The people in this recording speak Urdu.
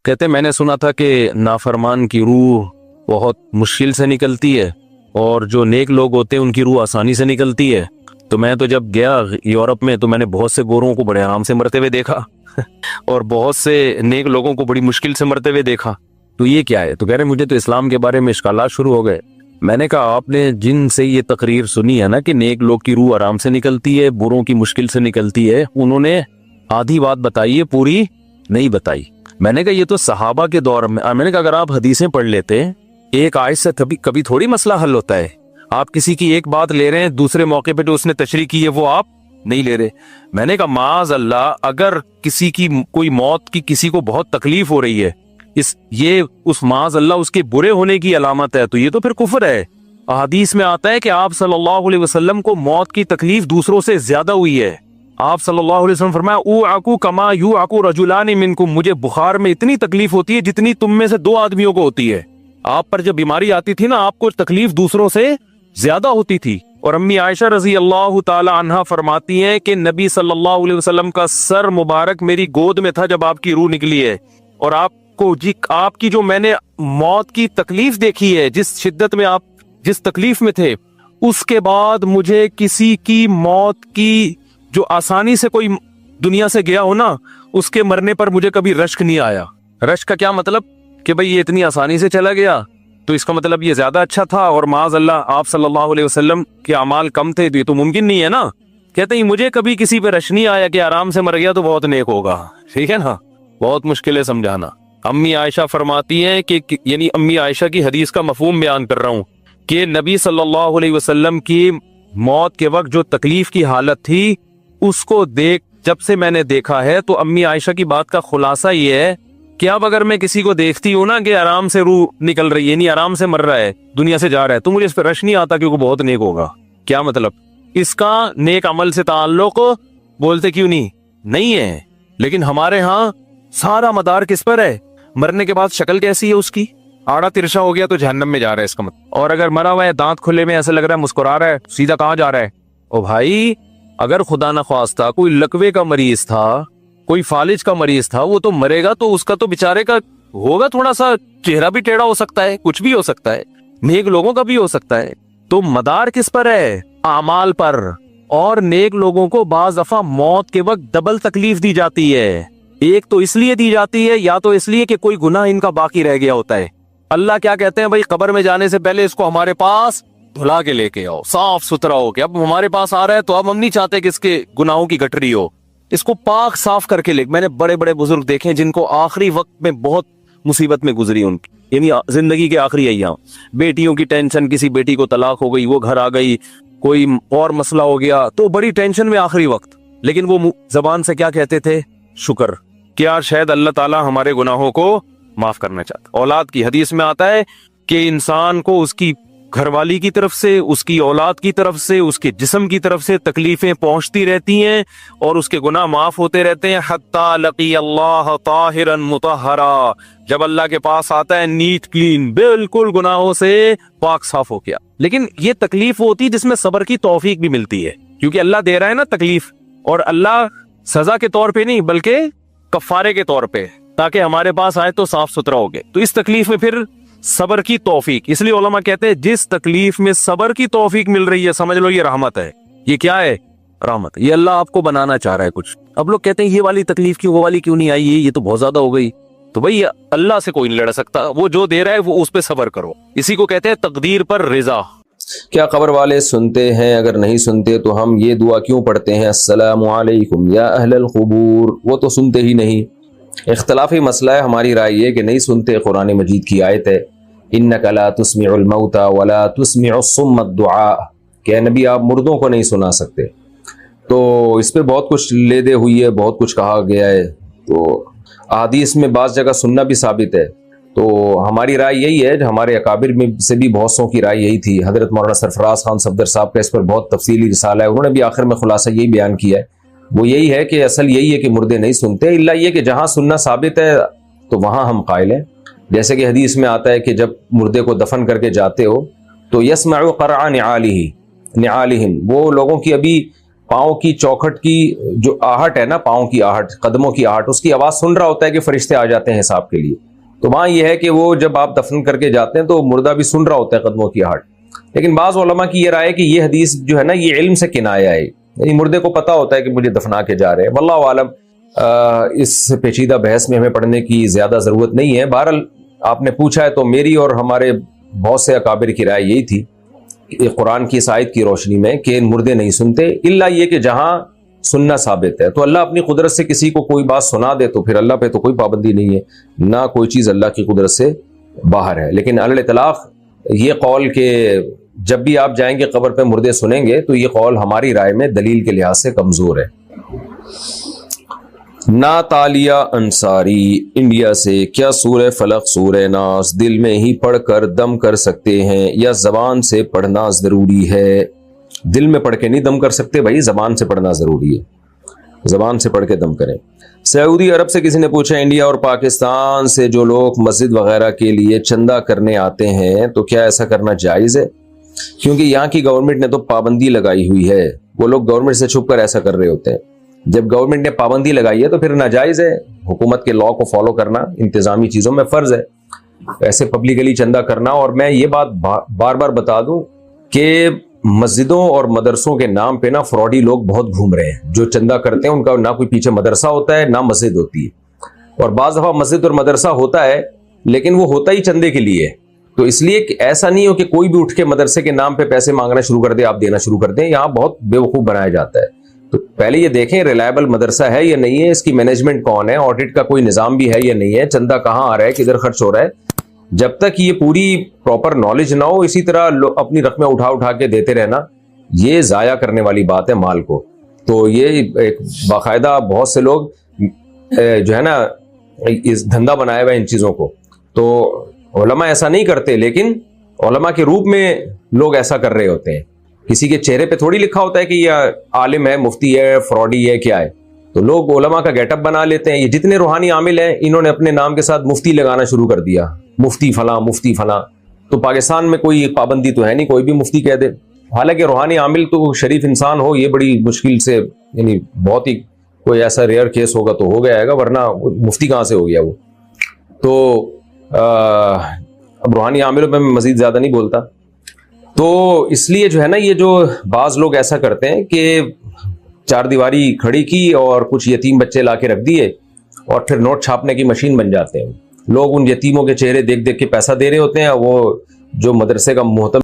کہتے میں نے سنا تھا کہ نافرمان کی روح بہت مشکل سے نکلتی ہے اور جو نیک لوگ ہوتے ہیں ان کی روح آسانی سے نکلتی ہے. تو میں تو جب گیا یورپ میں تو میں نے بہت سے گوروں کو بڑے آرام سے مرتے ہوئے دیکھا اور بہت سے نیک لوگوں کو بڑی مشکل سے مرتے ہوئے دیکھا. تو یہ کیا ہے؟ تو کہہ رہے مجھے تو اسلام کے بارے میں اشکالات شروع ہو گئے. میں نے کہا آپ نے جن سے یہ تقریر سنی ہے نا کہ نیک لوگ کی روح آرام سے نکلتی ہے، بروں کی مشکل سے نکلتی ہے، انہوں نے آدھی بات بتائی ہے، پوری نہیں بتائی. میں نے کہا یہ تو صحابہ کے دور میں نے کہا اگر آپ حدیثیں پڑھ لیتے ایک آیت سے کبھی تھوڑی مسئلہ حل ہوتا ہے. آپ کسی کی ایک بات لے رہے ہیں، دوسرے موقع پہ جو اس نے تشریح کی ہے وہ آپ نہیں لے رہے. میں نے کہا معاذ اللہ، اگر کسی کی کوئی موت کی کسی کو بہت تکلیف ہو رہی ہے، یہ اس معاذ اللہ اس کے برے ہونے کی علامت ہے، تو یہ تو پھر کفر ہے. احادیث میں آتا ہے کہ آپ صلی اللہ علیہ وسلم کو موت کی تکلیف دوسروں سے زیادہ ہوئی ہے. آپ صلی اللہ علیہ وسلم فرمایا اوعکو کما یوعکو رجلان منکم، مجھے بخار میں اتنی تکلیف ہوتی ہے جتنی تم میں سے 2 آدمیوں کو ہوتی ہے. آپ پر جب بیماری آتی تھی نا، آپ کو تکلیف دوسروں سے زیادہ ہوتی تھی. اور امی عائشہ رضی اللہ تعالی عنہا فرماتی ہیں کہ نبی صلی اللہ علیہ وسلم کا سر مبارک میری گود میں تھا جب آپ کی روح نکلی ہے، اور آپ کی جو میں نے موت کی تکلیف دیکھی ہے، جس شدت میں آپ جس تکلیف میں تھے، اس کے بعد مجھے کسی کی موت کی جو آسانی سے کوئی دنیا سے گیا ہو نا، اس کے مرنے پر مجھے کبھی رشک نہیں آیا. رشک کا کیا مطلب؟ کہ بھئی یہ اتنی آسانی سے چلا گیا تو اس کا مطلب یہ زیادہ اچھا تھا، اور معاذ اللہ آپ صلی اللہ علیہ وسلم کے اعمال کم تھے، تو یہ تو ممکن نہیں ہے نا. کہتے ہیں مجھے کبھی کسی پہ رش نہیں آیا کہ آرام سے مر گیا تو بہت نیک ہوگا. ٹھیک ہے نا، بہت مشکل ہے سمجھانا. امی عائشہ فرماتی ہیں کہ یعنی امی عائشہ کی حدیث کا مفہوم بیان کر رہا ہوں کہ نبی صلی اللہ علیہ وسلم کی موت کے وقت جو تکلیف کی حالت تھی، اس کو جب سے میں نے دیکھا ہے، تو امی عائشہ کی بات کا خلاصہ یہ ہے کہ اب اگر میں کسی کو دیکھتی ہوں نا کہ آرام سے روح نکل رہی ہے، یعنی آرام سے مر رہا ہے، دنیا سے جا رہا ہے، تو مجھے اس پہ رش نہیں آتا کیونکہ بہت نیک ہوگا. کیا مطلب؟ اس کا نیک عمل سے تعلق بولتے کیوں نہیں ہے. لیکن ہمارے ہاں سارا مدار کس پر ہے؟ مرنے کے بعد شکل کیسی ہے اس کی؟ آڑا ترشا ہو گیا تو جہنم میں جا رہا ہے اس کا مطلب. اور اگر مرا ہوا ہے، دانت کھلے میں، ایسے لگ رہا ہے مسکرا رہا ہے، سیدھا کہاں جا رہا ہے؟ او بھائی، اگر خدا نہ خواستہ کوئی لکوے کا مریض تھا، کوئی فالج کا مریض تھا، وہ تو مرے گا تو اس کا تو بیچارے کا ہوگا تھوڑا سا چہرہ بھی ٹیڑھا ہو سکتا ہے، کچھ بھی ہو سکتا ہے، نیک لوگوں کا بھی ہو سکتا ہے. تو مدار کس پر ہے؟ اعمال پر. اور نیک لوگوں کو بعض دفعہ موت کے وقت ڈبل تکلیف دی جاتی ہے. ایک تو اس لیے دی جاتی ہے، یا تو اس لیے کہ کوئی گناہ ان کا باقی رہ گیا ہوتا ہے. اللہ کیا کہتے ہیں؟ بھائی قبر میں جانے سے پہلے اس کو ہمارے پاس دھلا کے لے کے آؤ، صاف ستھرا ہو کے. اب ہمارے پاس آ رہا ہے تو اب ہم نہیں چاہتے کہ اس کے گناہوں کی گٹری ہو، اس کو پاک صاف کر کے لے. میں نے بڑے بڑے بزرگ دیکھے جن کو آخری وقت میں بہت مصیبت میں گزری ان کی، یعنی زندگی کے آخری ایام، بیٹیوں کی ٹینشن، کسی بیٹی کو طلاق ہو گئی، وہ گھر آ گئی، کوئی اور مسئلہ ہو گیا، تو بڑی ٹینشن میں آخری وقت. لیکن وہ زبان سے کیا کہتے تھے؟ شکر. کیا شاید اللہ تعالیٰ ہمارے گناہوں کو معاف کرنا چاہتا. اولاد کی حدیث میں آتا ہے کہ انسان کو اس کی گھر والی کی طرف سے، اس کی اولاد کی طرف سے، اس کے جسم کی طرف سے تکلیفیں پہنچتی رہتی ہیں اور اس کے گناہ معاف ہوتے رہتے ہیں، حتی لقی اللہ طاہرا مطہرا، جب اللہ کے پاس آتا ہے نیٹ کلین، بالکل گناہوں سے پاک صاف ہو گیا. لیکن یہ تکلیف ہوتی جس میں صبر کی توفیق بھی ملتی ہے، کیونکہ اللہ دے رہا ہے نا تکلیف، اور اللہ سزا کے طور پہ نہیں بلکہ کفارے کے طور پہ، تاکہ ہمارے پاس آئے تو صاف ستھرا ہو گئے. تو اس تکلیف میں پھر صبر کی توفیق، اس لیے علماء کہتے ہیں جس تکلیف میں صبر کی توفیق مل رہی ہے سمجھ لو یہ رحمت ہے. یہ کیا ہے؟ رحمت. یہ اللہ آپ کو بنانا چاہ رہا ہے کچھ. اب لوگ کہتے ہیں یہ والی تکلیف کیوں، وہ والی کیوں نہیں آئی، یہ تو بہت زیادہ ہو گئی. تو بھئی اللہ سے کوئی نہیں لڑ سکتا، وہ جو دے رہا ہے وہ اس پہ صبر کرو. اسی کو کہتے ہیں تقدیر پر رضا. کیا قبر والے سنتے ہیں؟ اگر نہیں سنتے تو ہم یہ دعا کیوں پڑھتے ہیں، السلام علیکم یا اہل القبور؟ وہ تو سنتے ہی نہیں. اختلافی مسئلہ ہے. ہماری رائے یہ کہ نہیں سنتے. قرآن مجید کی آیت ہے انک لا تسمع الموتى ولا تسمع الصم الدعاء، کہ نبی آپ مردوں کو نہیں سنا سکتے. تو اس پہ بہت کچھ لے دے ہوئی ہے، بہت کچھ کہا گیا ہے. تو احادیث میں بعض جگہ سننا بھی ثابت ہے. تو ہماری رائے یہی ہے، ہمارے اکابر میں سے بھی بہت سو کی رائے یہی تھی. حضرت مولانا سرفراز خان صفدر صاحب کا اس پر بہت تفصیلی رسالہ ہے، انہوں نے بھی آخر میں خلاصہ یہی بیان کیا ہے. وہ یہی ہے کہ اصل یہی ہے کہ مردے نہیں سنتے، الا یہ کہ جہاں سننا ثابت ہے تو وہاں ہم قائل ہیں. جیسے کہ حدیث میں آتا ہے کہ جب مردے کو دفن کر کے جاتے ہو تو یسمع قرع نعالہ، وہ لوگوں کی ابھی پاؤں کی چوکھٹ کی جو آہٹ ہے نا، پاؤں کی آہٹ، قدموں کی آہٹ، اس کی آواز سن رہا ہوتا ہے کہ فرشتے آ جاتے ہیں حساب کے لیے. تو وہاں یہ ہے کہ وہ جب آپ دفن کر کے جاتے ہیں تو مردہ بھی سن رہا ہوتا ہے قدموں کی آہٹ. لیکن بعض علماء کی یہ رائے ہے کہ یہ حدیث جو ہے نا یہ علم سے کنایا ہے، یعنی مردے کو پتا ہوتا ہے کہ مجھے دفنا کے جا رہے ہیں. واللہ عالم، اس پیچیدہ بحث میں ہمیں پڑھنے کی زیادہ ضرورت نہیں ہے. بہرحال آپ نے پوچھا ہے تو میری اور ہمارے بہت سے اکابر کی رائے یہی تھی قرآن کی اس آیت کی روشنی میں کہ مردے نہیں سنتے، الا یہ کہ جہاں سننا ثابت ہے. تو اللہ اپنی قدرت سے کسی کو کوئی بات سنا دے تو پھر اللہ پہ تو کوئی پابندی نہیں ہے، نہ کوئی چیز اللہ کی قدرت سے باہر ہے. لیکن علی الاطلاق یہ قول کہ جب بھی آپ جائیں گے قبر پہ مردے سنیں گے، تو یہ قول ہماری رائے میں دلیل کے لحاظ سے کمزور ہے. ناتالیہ انصاری انڈیا سے، کیا سورہ فلق سورہ ناس دل میں ہی پڑھ کر دم کر سکتے ہیں یا زبان سے پڑھنا ضروری ہے؟ دل میں پڑھ کے نہیں دم کر سکتے بھائی، زبان سے پڑھنا ضروری ہے، زبان سے پڑھ کے دم کریں. سعودی عرب سے کسی نے پوچھا انڈیا اور پاکستان سے جو لوگ مسجد وغیرہ کے لیے چندہ کرنے آتے ہیں تو کیا ایسا کرنا جائز ہے؟ کیونکہ یہاں کی گورنمنٹ نے تو پابندی لگائی ہوئی ہے، وہ لوگ گورنمنٹ سے چھپ کر ایسا کر رہے ہوتے ہیں. جب گورنمنٹ نے پابندی لگائی ہے تو پھر ناجائز ہے. حکومت کے لاء کو فالو کرنا انتظامی چیزوں میں فرض ہے، ایسے پبلکلی چندہ کرنا. اور میں یہ بات بار بار بتا دوں کہ مسجدوں اور مدرسوں کے نام پہ نا فراڈی لوگ بہت گھوم رہے ہیں. جو چندہ کرتے ہیں ان کا نہ کوئی پیچھے مدرسہ ہوتا ہے نہ مسجد ہوتی ہے، اور بعض دفعہ مسجد اور مدرسہ ہوتا ہے لیکن وہ ہوتا ہی چندے کے لیے. تو اس لیے کہ ایسا نہیں ہو کہ کوئی بھی اٹھ کے مدرسے کے نام پہ پیسے مانگنا شروع کر دے، آپ دینا شروع کر دیں. یہاں بہت بیوقوف بنایا جاتا ہے. تو پہلے یہ دیکھیں ریلائبل مدرسہ ہے یا نہیں ہے، اس کی مینجمنٹ کون ہے، آڈٹ کا کوئی نظام بھی ہے یا نہیں ہے، چندہ کہاں آ رہا ہے، کدھر خرچ ہو رہا ہے. جب تک یہ پوری پراپر نالج نہ ہو، اسی طرح اپنی رقمیں اٹھا کے دیتے رہنا، یہ ضائع کرنے والی بات ہے مال کو. تو یہ ایک باقاعدہ بہت سے لوگ جو ہے نا اس دھندا بنایا ہوا ہے ان چیزوں کو. تو علماء ایسا نہیں کرتے، لیکن علماء کے روپ میں لوگ ایسا کر رہے ہوتے ہیں. کسی کے چہرے پہ تھوڑی لکھا ہوتا ہے کہ یہ عالم ہے، مفتی ہے، فراڈی ہے، کیا ہے. تو لوگ علماء کا گیٹ اپ بنا لیتے ہیں. یہ جتنے روحانی عامل ہیں انہوں نے اپنے نام کے ساتھ مفتی لگانا شروع کر دیا، مفتی فلاں مفتی فلاں. تو پاکستان میں کوئی پابندی تو ہے نہیں، کوئی بھی مفتی کہہ دے. حالانکہ روحانی عامل تو شریف انسان ہو، یہ بڑی مشکل سے، یعنی بہت ہی کوئی ایسا ریئر کیس ہوگا تو ہو گیا ہے گا، ورنہ مفتی کہاں سے ہو گیا وہ. تو اب روحانی عاملوں پہ میں مزید زیادہ نہیں بولتا. تو اس لیے جو ہے نا یہ جو بعض لوگ ایسا کرتے ہیں کہ چار دیواری کھڑی کی اور کچھ یتیم بچے لا کے رکھ دیے اور پھر نوٹ چھاپنے کی مشین بن جاتے ہیں. لوگ ان یتیموں کے چہرے دیکھ دیکھ کے پیسہ دے رہے ہوتے ہیں. وہ جو مدرسے کا محتم